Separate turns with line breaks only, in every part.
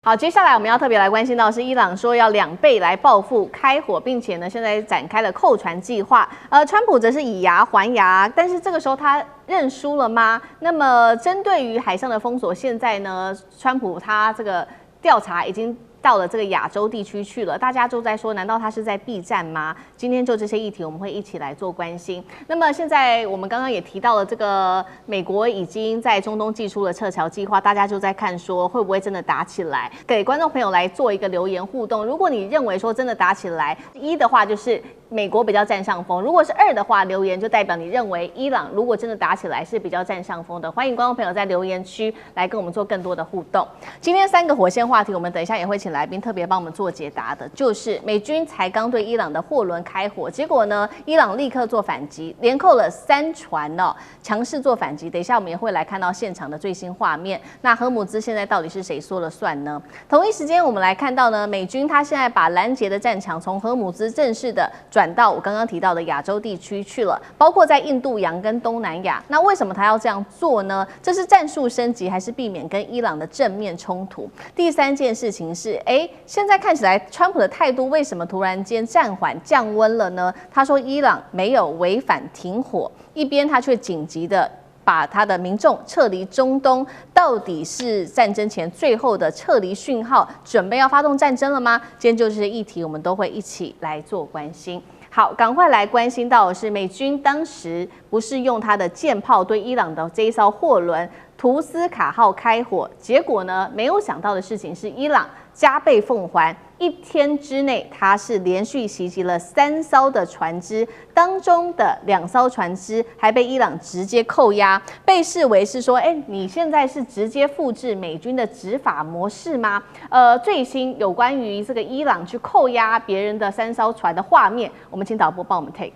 好，接下来我们要特别来关心到是伊朗说要2倍来报复开火，并且呢现在展开了扣船计划。川普则是以牙还牙，但是这个时候他认输了吗？那么针对于海上的封锁，现在呢川普他这个调查已经到了这个亚洲地区去了，大家都在说，难道他是在避战吗？今天就这些议题，我们会一起来做关心。那么现在我们刚刚也提到了，这个美国已经在中东祭出了撤侨计划，大家就在看说会不会真的打起来？给观众朋友来做一个留言互动。如果你认为说真的打起来，1的话就是美国比较占上风；如果是2的话，留言就代表你认为伊朗如果真的打起来是比较占上风的。欢迎观众朋友在留言区来跟我们做更多的互动。今天3个火线话题，我们等一下也会请来宾特别帮我们做解答的，就是美军才刚对伊朗的货轮开火，结果呢，伊朗立刻做反击，连扣了3船哦，强势做反击。等一下我们也会来看到现场的最新画面。那荷姆兹现在到底是谁说了算呢？同一时间，我们来看到呢，美军他现在把拦截的战场从荷姆兹正式的转到我刚刚提到的亚洲地区去了，包括在印度洋跟东南亚。那为什么他要这样做呢？这是战术升级，还是避免跟伊朗的正面冲突？第3件事情是，现在看起来川普的态度为什么突然间暂缓降温了呢？他说伊朗没有违反停火，一边他却紧急的把他的民众撤离中东，到底是战争前最后的撤离讯号，准备要发动战争了吗？今天就这些议题，我们都会一起来做关心。好，赶快来关心到的是，美军当时不是用他的舰炮对伊朗的这一艘货轮图斯卡号开火，结果呢，没有想到的事情是，伊朗加倍奉还，1天之内，它是连续袭击了3艘的船只，当中的2艘船只还被伊朗直接扣押，被视为是说，你现在是直接复制美军的执法模式吗？最新有关于这个伊朗去扣押别人的3艘船的画面，我们请导播帮我们 take。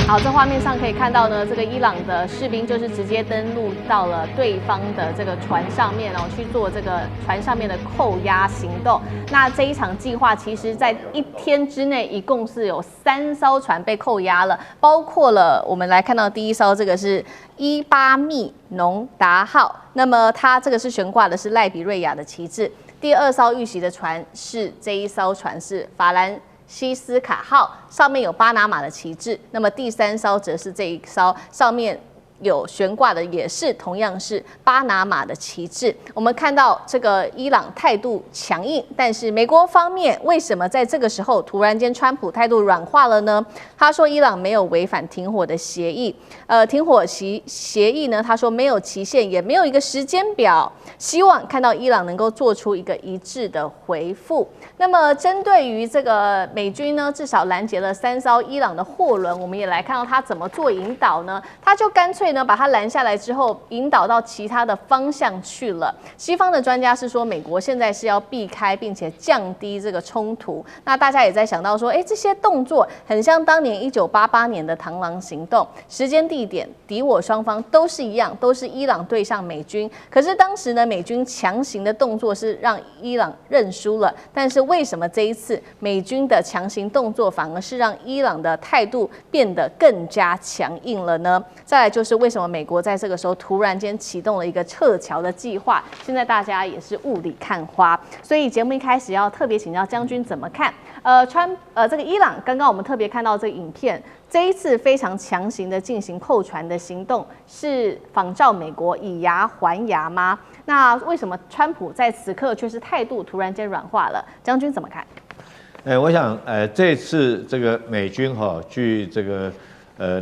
好，这画面上可以看到呢，这个伊朗的士兵就是直接登陆到了对方的这个船上面哦，去做这个船上面的扣押行动。那这一场计划，其实在1天之内，一共是有3艘船被扣押了，包括了我们来看到第1艘，这个是伊巴密农达号，那么它这个是悬挂的是赖比瑞亚的旗帜。第2艘遇袭的船是这一艘船是法兰西斯卡号，上面有巴拿马的旗帜。那么第3艘则是这一艘，上面有悬挂的也是同样是巴拿马的旗帜。我们看到这个伊朗态度强硬，但是美国方面为什么在这个时候突然间川普态度软化了呢？他说伊朗没有违反停火的协议，停火协议呢，他说没有期限，也没有一个时间表，希望看到伊朗能够做出一个一致的回复。那么针对于这个美军呢，至少拦截了3艘伊朗的货轮，我们也来看到他怎么做引导呢？他就干脆呢把它拦下来之后，引导到其他的方向去了。西方的专家是说，美国现在是要避开并且降低这个冲突。那大家也在想到说，这些动作很像当年1988年的螳螂行动，时间地点敌我双方都是一样，都是伊朗对上美军。可是当时呢，美军强行的动作是让伊朗认输了，但是为什么这一次美军的强行动作反而是让伊朗的态度变得更加强硬了呢？再来就是为什么美国在这个时候突然间启动了一个撤侨的计划？现在大家也是雾里看花，所以节目一开始要特别请教将军怎么看？这个伊朗刚刚我们特别看到这个影片，这一次非常强行的进行扣船的行动，是仿照美国以牙还牙吗？那为什么川普在此刻却是态度突然间软化了？将军怎么看？
我想这次这个美军去这个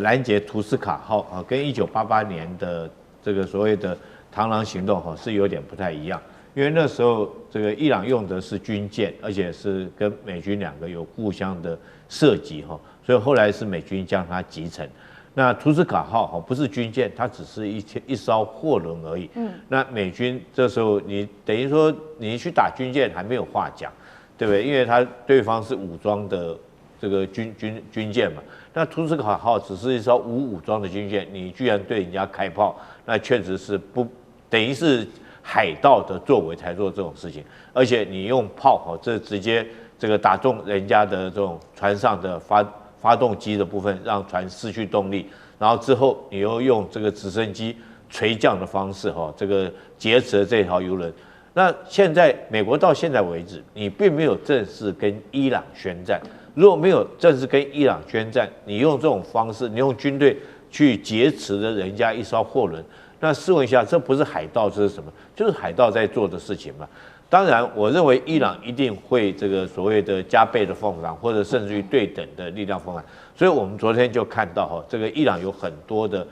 拦截图斯卡号跟1988年的这个所谓的螳螂行动是有点不太一样，因为那时候这个伊朗用的是军舰，而且是跟美军2个有互相的射击所以后来是美军将它击沉。那图斯卡号不是军舰，它只是一艘货轮而已。那美军这时候你等于说你去打军舰还没有话讲，对不对？因为对方是武装的这个军舰嘛。那图斯卡号只是一艘无武装的军舰，你居然对人家开炮，那确实是不等于是海盗的作为才做这种事情。而且你用炮这直接这个打中人家的这种船上的发动机的部分，让船失去动力，然然后之后你又用这个直升机垂降的方式这个劫持了这条邮轮。那现在美国到现在为止，你并没有正式跟伊朗宣战。如果没有正式跟伊朗宣战，你用这种方式，你用军队去劫持了人家一艘货轮，那试问一下，这不是海盗，这是什么？就是海盗在做的事情嘛。当然，我认为伊朗一定会这个所谓的加倍的奉还，或者甚至于对等的力量奉还。所以我们昨天就看到这个伊朗有很多的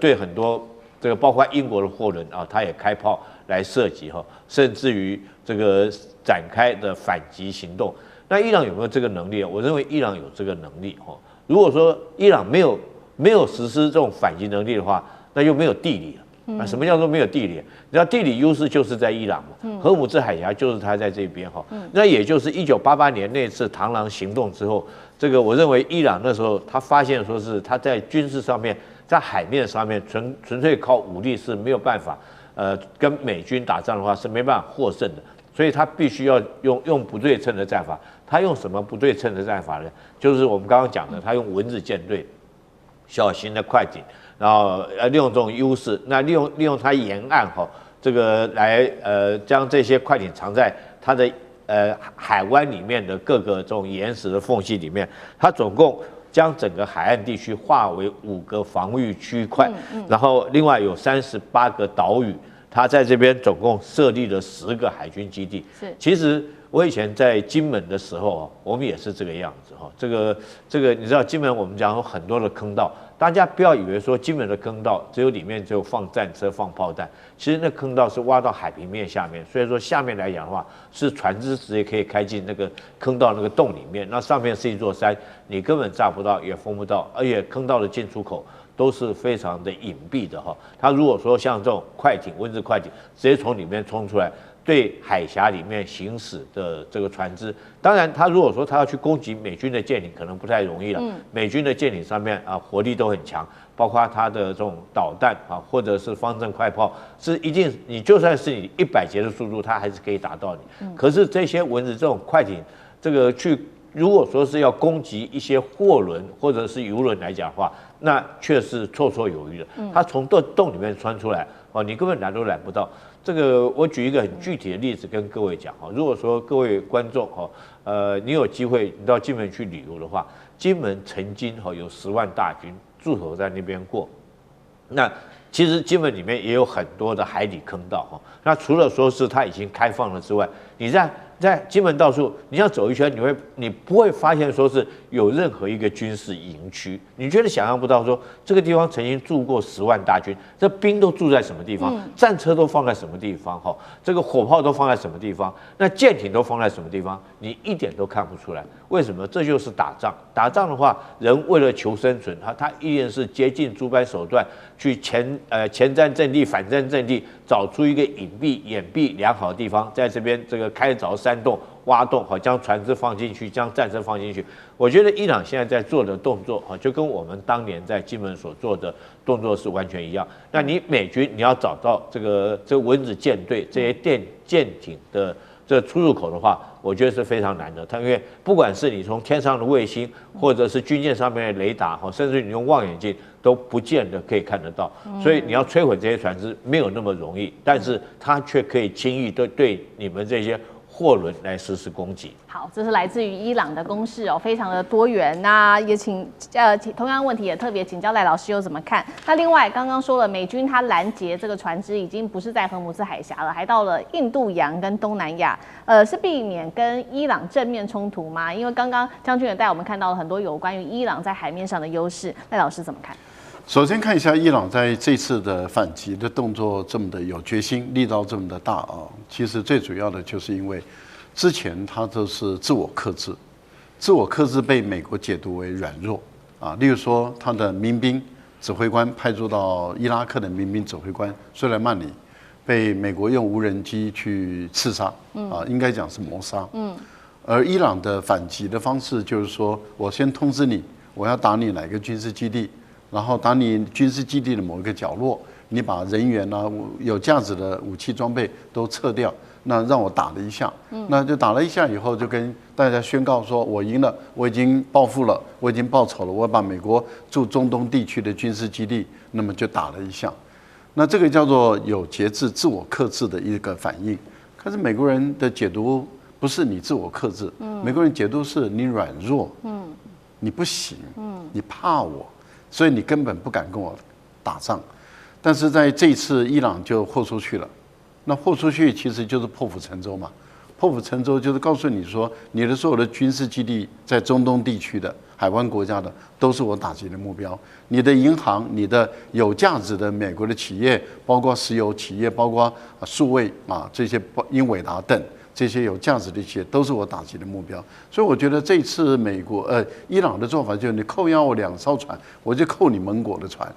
对很多这个包括英国的货轮它也开炮来射击甚至于这个展开的反击行动。那伊朗有没有这个能力？我认为伊朗有这个能力如果说伊朗没有实施这种反击能力的话，那就没有地理了。那什么叫做没有地理？你知道地理优势就是在伊朗嘛，荷姆兹海峡就是它在这边那也就是1988年那次螳螂行动之后，这个我认为伊朗那时候他发现说是他在军事上面，在海面上面纯粹靠武力是没有办法，跟美军打仗的话是没办法获胜的，所以他必须要用不对称的战法。他用什么不对称的战法呢？就是我们刚刚讲的，他用蚊子舰队，小型的快艇。然后利用这种优势，那利用它沿岸这个来将这些快艇藏在它的海湾里面的各个这种岩石的缝隙里面，它总共将整个海岸地区划为5个防御区块，然后另外有38个岛屿，它在这边总共设立了10个海军基地。其实我以前在金门的时候我们也是这个样子这个你知道金门我们讲有很多的坑道。大家不要以为说金门的坑道里面只有放战车、放炮弹，其实那坑道是挖到海平面下面，所以说下面来讲的话，是船只直接可以开进那个坑道那个洞里面。那上面是一座山，你根本炸不到，也封不到，而且坑道的进出口都是非常的隐蔽的它如果说像这种快艇、蚊子快艇直接从里面冲出来，对海峡里面行驶的这个船只，当然他如果说他要去攻击美军的舰艇，可能不太容易了。美军的舰艇上面火力都很强，包括它的这种导弹或者是方阵快炮，是一定你就算是你100节的速度，它还是可以打到你。可是这些蚊子这种快艇，这个如果说是要攻击一些货轮或者是油轮来讲的话，那却是绰绰有余的。它从洞里面穿出来你根本拦都拦不到。这个我举一个很具体的例子跟各位讲如果说各位观众你有机会你到金门去旅游的话，金门曾经有10万大军驻守在那边过。那其实金门里面也有很多的海底坑道那除了说是它已经开放了之外，你在金门到处你要走一圈，你不会发现说是有任何一个军事营区，你觉得想象不到说这个地方曾经住过10万大军，这兵都住在什么地方，战车都放在什么地方这个火炮都放在什么地方，那舰艇都放在什么地方，你一点都看不出来。为什么？这就是打仗。打仗的话，人为了求生存，他一定是竭尽诸般手段去前瞻阵地、反战阵地，找出一个隐蔽、掩蔽良好的地方，在这边这个开凿山洞、挖洞将船只放进去，将战车放进去。我觉得伊朗现在在做的动作就跟我们当年在金门所做的动作是完全一样。那你美军你要找到这个蚊子舰队这些舰艇的这出入口的话，我觉得是非常难的。因为不管是你从天上的卫星，或者是军舰上面的雷达甚至你用望远镜都不见得可以看得到。所以你要摧毁这些船只没有那么容易，但是它却可以轻易对你们这些货轮来实施攻击。
好，这是来自于伊朗的攻势非常的多元。那也请同样问题也特别请教赖老师又怎么看？那另外刚刚说了，美军他拦截这个船只已经不是在荷姆兹海峡了，还到了印度洋跟东南亚，是避免跟伊朗正面冲突吗？因为刚刚将军也带我们看到了很多有关于伊朗在海面上的优势，赖老师怎么看？
首先看一下伊朗在这次的反击的动作这么的有决心，力道这么的大其实最主要的就是因为之前他都是自我克制，自我克制被美国解读为软弱例如说他的民兵指挥官派驻到伊拉克的民兵指挥官苏莱曼尼被美国用无人机去刺杀应该讲是谋杀而伊朗的反击的方式就是说，我先通知你我要打你哪个军事基地，然后打你军事基地的某一个角落，你把人员有价值的武器装备都撤掉，那让我打了一下，那就打了一下以后，就跟大家宣告说，我赢了，我已经报复了，我已经报仇了，我把美国驻中东地区的军事基地，那么就打了一下。那这个叫做有节制、自我克制的一个反应。可是美国人的解读不是你自我克制，美国人解读是你软弱，你不行，你怕我，所以你根本不敢跟我打仗。但是在这一次，伊朗就豁出去了。那豁出去其实就是破釜沉舟嘛。破釜沉舟就是告诉你说，你的所有的军事基地在中东地区的海湾国家的，都是我打击的目标。你的银行、你的有价值的美国的企业，包括石油企业，包括数位这些英伟达等这些有价值的企业，都是我打击的目标。所以我觉得这次伊朗的做法就是，你扣押我2艘船，我就扣你盟国的船。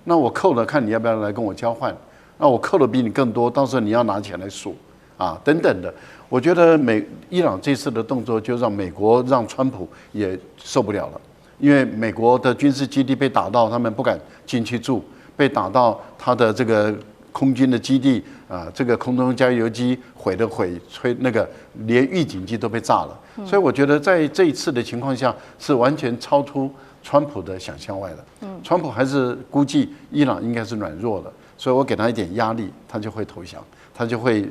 那我扣了，看你要不要来跟我交换。那我扣的比你更多，到时候你要拿钱来数等等的。我觉得伊朗这次的动作就让川普也受不了了，因为美国的军事基地被打到，他们不敢进去住；被打到他的这个空军的基地这个空中加油机毁，那个连预警机都被炸了。所以我觉得在这一次的情况下，是完全超出川普的想象外的。川普还是估计伊朗应该是软弱的。所以我给他一点压力，他就会投降，他就会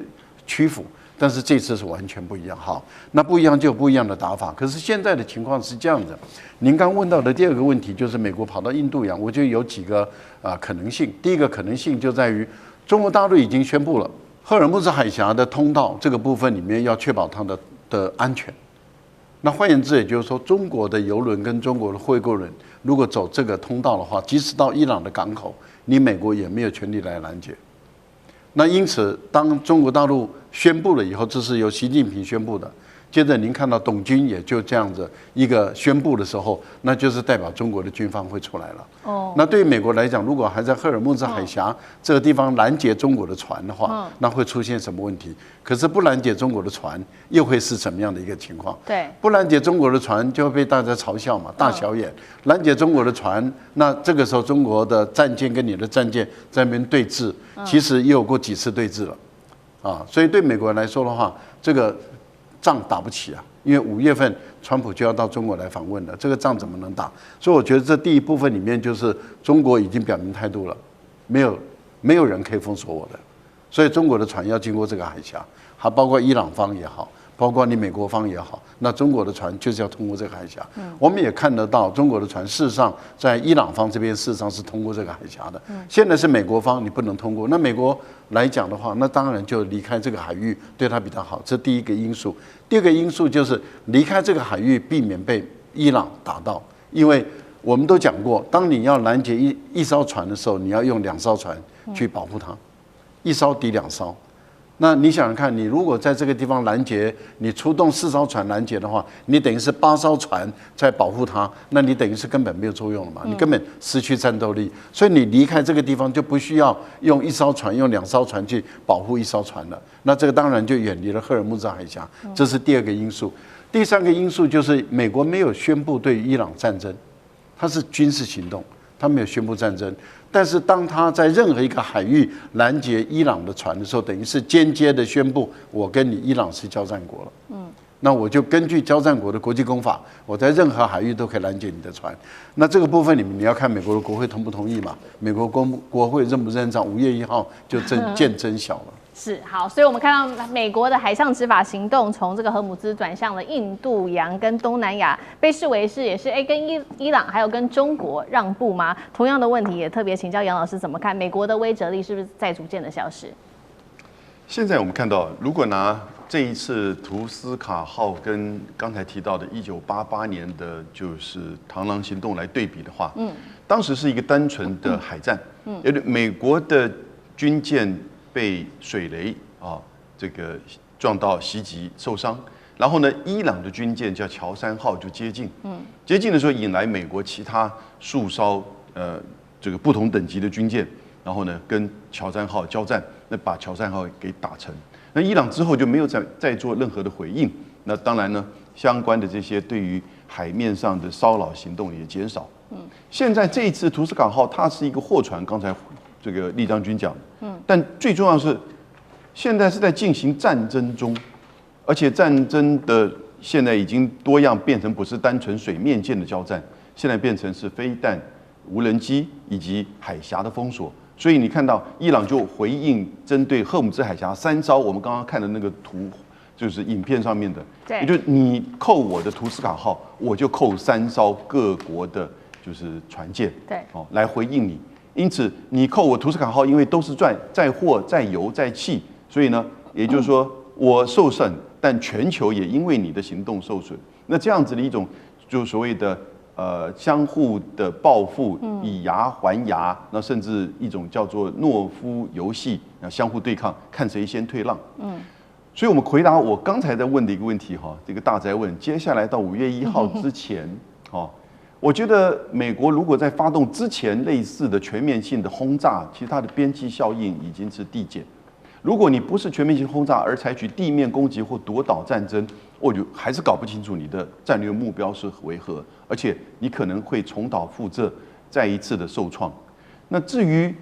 屈服。但是这次是完全不一样。好，那不一样就有不一样的打法。可是现在的情况是这样的，您刚问到的第二个问题就是美国跑到印度洋，我觉得有几个可能性。第一个可能性就在于中国大陆已经宣布了赫尔木兹海峡的通道这个部分里面要确保它的安全。那换言之，也就是说，中国的邮轮跟中国的货柜轮如果走这个通道的话，即使到伊朗的港口，你美国也没有权利来拦截。那因此，当中国大陆宣布了以后，这是由习近平宣布的。接着您看到董军也就这样子一个宣布的时候，那就是代表中国的军方会出来了。那对于美国来讲，如果还在赫尔木兹海峡这个地方拦截中国的船的话，那会出现什么问题？可是不拦截中国的船，又会是什么样的一个情况？
对，
不拦截中国的船就会被大家嘲笑嘛，大小眼。拦截中国的船，那这个时候中国的战舰跟你的战舰在那边对峙，其实也有过几次对峙了，所以对美国人来说的话，这个仗打不起啊，因为5月份川普就要到中国来访问了，这个仗怎么能打？所以我觉得这第一部分里面就是中国已经表明态度了，没有人可以封锁我的，所以中国的船要经过这个海峡，还包括伊朗方也好，包括你美国方也好，那中国的船就是要通过这个海峡。我们也看得到中国的船事实上在伊朗方这边事实上是通过这个海峡的，现在是美国方你不能通过，那美国来讲的话，那当然就离开这个海域对他比较好，这第一个因素。第二个因素就是离开这个海域，避免被伊朗打到，因为我们都讲过，当你要拦截一艘船的时候，你要用2艘船去保护它，1艘抵2艘。那你想想看，你如果在这个地方拦截，你出动4艘船拦截的话，你等于是8艘船在保护它，那你等于是根本没有作用了嘛，你根本失去战斗力。所以你离开这个地方就不需要用1艘船、用2艘船去保护1艘船了。那这个当然就远离了赫尔木兹海峡，这是第二个因素。第三个因素就是美国没有宣布对伊朗战争，它是军事行动，它没有宣布战争。但是当他在任何一个海域拦截伊朗的船的时候，等于是间接的宣布我跟你伊朗是交战国了。那我就根据交战国的国际公法，我在任何海域都可以拦截你的船。那这个部分里面你要看美国的国会同不同意嘛？美国国会认不认账？5月1号就见真晓了。
是好，所以我们看到美国的海上执法行动从这个荷姆兹转向了印度洋跟东南亚，被视为是也是跟伊朗还有跟中国让步吗？同样的问题也特别请教杨老师怎么看？美国的威慑力是不是在逐渐的消失？
现在我们看到，如果拿这一次图斯卡号跟刚才提到的1988年的就是螳螂行动来对比的话，当时是一个单纯的海战，美国的军舰被水雷这个撞到袭击受伤，然后呢，伊朗的军舰叫乔山号就接近，接近的时候引来美国其他数艘这个不同等级的军舰，然后呢跟乔山号交战，那把乔山号给打沉。那伊朗之后就没有再做任何的回应。那当然呢，相关的这些对于海面上的骚扰行动也减少。现在这一次图斯卡号它是一个货船，刚才这个厉将军讲，但最重要的是现在是在进行战争中，而且战争的现在已经多样变成不是单纯水面舰的交战，现在变成是飞弹、无人机以及海峡的封锁。所以你看到伊朗就回应针对赫姆兹海峡3艘，我们刚刚看的那个图，就是影片上面的，也就是你扣我的图斯卡号，我就扣3艘各国的就是船舰，
对，
来回应你。因此你扣我图斯卡号，因为都是载货、载油、载气，所以呢，也就是说我受损，但全球也因为你的行动受损。那这样子的一种就所谓的相互的报复，以牙还牙，那甚至一种叫做懦夫游戏，相互对抗，看谁先退让。所以我们回答我刚才在问的一个问题哈，这个大宅问，接下来到5月1号之前，我觉得美国如果在发动之前类似的全面性的轰炸，其实它的边际效应已经是递减。如果你不是全面性轰炸，而采取地面攻击或夺岛战争，我就还是搞不清楚你的战略目标是为何，而且你可能会重蹈覆辙，再一次的受创。那至于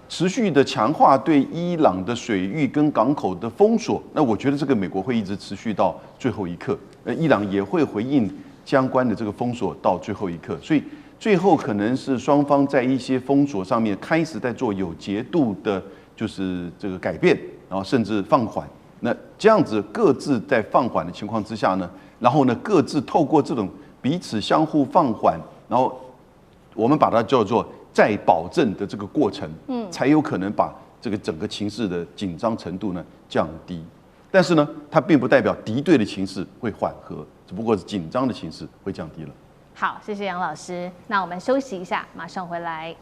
持续的强化对伊朗的水域跟港口的封锁，那我觉得这个美国会一直持续到最后一刻，伊朗也会回应相关的这个封锁到最后一刻，所以最后可能是双方在一些封锁上面开始在做有节度的，就是这个改变，然后甚至放缓。那这样子各自在放缓的情况之下呢，然后呢各自透过这种彼此相互放缓，然后我们把它叫做再保证的这个过程，才有可能把这个整个情势的紧张程度呢降低。但是呢，它并不代表敌对的情势会缓和，只不过是紧张的情势会降低了。
好，谢谢杨老师。那我们休息一下，马上回来。